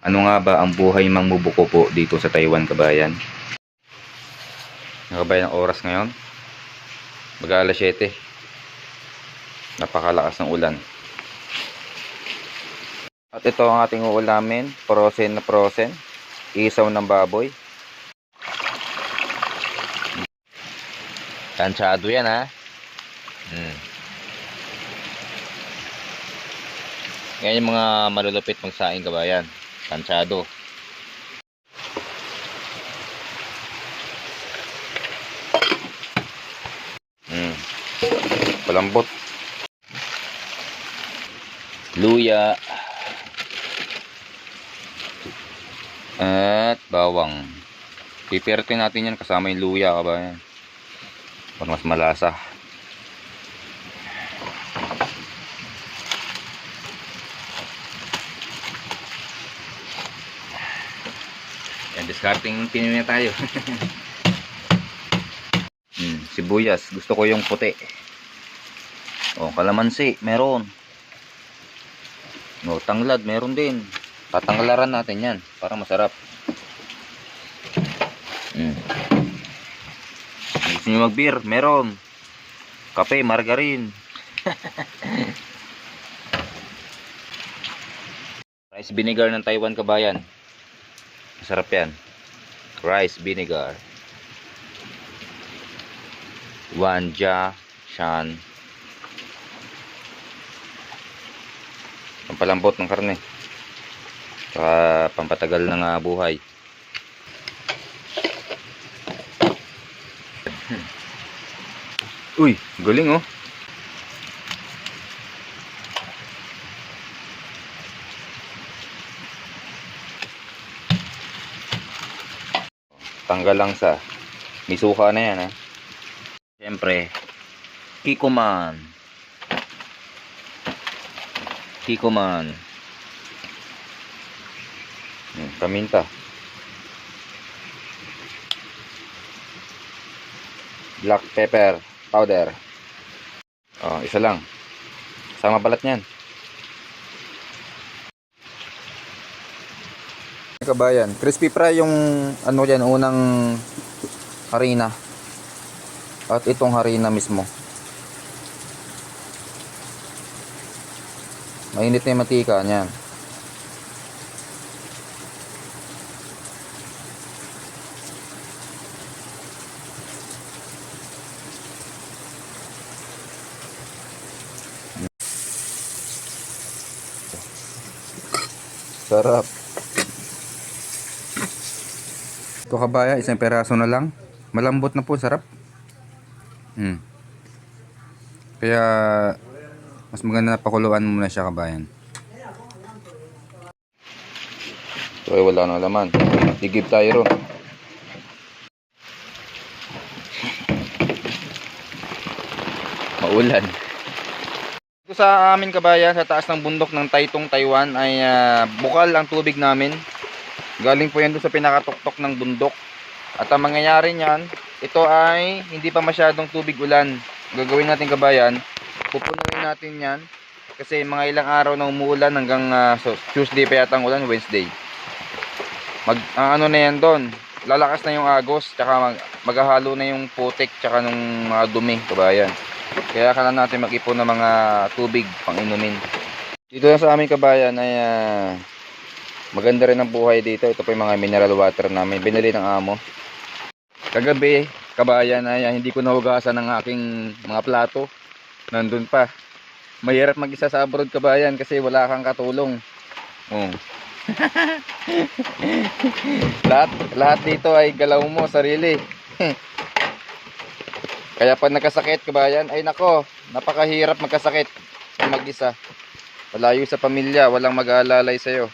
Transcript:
Ano nga ba ang buhay mangbubuko po dito sa Taiwan, kabayan? Kabayan, ang oras ngayon mag-alas 7. Napakalakas ng ulan. At ito ang ating uulamin, frozen na frozen, isaw ng baboy. Tansyado yan, ha. Yan yung mga malulupit magsaing, kabayan. Tansyado. Palambot. Luya. At bawang. Pipirtin natin yan kasama yung luya, kabayan, para mas malasa. Yan, discarding pinuya tayo. Sibuyas, gusto ko yung puti. Kalamansi, meron. Tanglad, meron din. Tatanglaran natin yan para masarap. Gusto nyo mag-beer, meron. Kape, margarine. Rice vinegar ng Taiwan, kabayan. Masarap yan. Rice vinegar. Wanja Shan. Pampalambot ng karne. Saka pampatagal ng buhay. Uy, galing oh. Tanggal lang sa misuka na yan, ha. Siyempre, Kikoman. Paminta. Black pepper powder. Isa lang. Sama balat niyan. Kabayan, crispy fry yung ano yan, unang harina. At itong harina mismo. Mainit na yung matika niyan. Sarap. Ito, kabayan, isang peraso na lang. Malambot na po, sarap. Kaya mas maganda na pakuluan muna siya, kabayan. So, wala na laman. Higib tayo ron. Maulan. Ito sa amin, kabayan, sa taas ng bundok ng Taitung, Taiwan ay bukal ang tubig namin. Galing po yan doon sa pinakatuktok ng bundok. At ang mangyayari niyan, ito ay hindi pa masyadong tubig ulan. Gagawin natin, kabayan, pupunuin natin yan kasi mga ilang araw na umuulan hanggang Tuesday pa yata ang ulan, Wednesday. Ano na yan doon, lalakas na yung agos, tsaka maghahalo na yung putik tsaka nung mga dumi, kabayan. Kaya kailangan natin mag-ipon ng mga tubig pang inumin. Dito na sa amin, kabayan, ay maganda rin ang buhay dito. Ito po yung mga mineral water namin, binili ng amo. Kagabi, kabayan, ay hindi ko nahugasan ng aking mga plato. Nandun pa. Mahirap mag-isa sa abroad, kabayan, kasi wala kang katulong. lahat dito ay galaw mo, sarili. Kaya pag nagkasakit, kabayan, ay nako, napakahirap magkasakit mag-isa. Malayo sa pamilya, walang mag-aalalay sa'yo.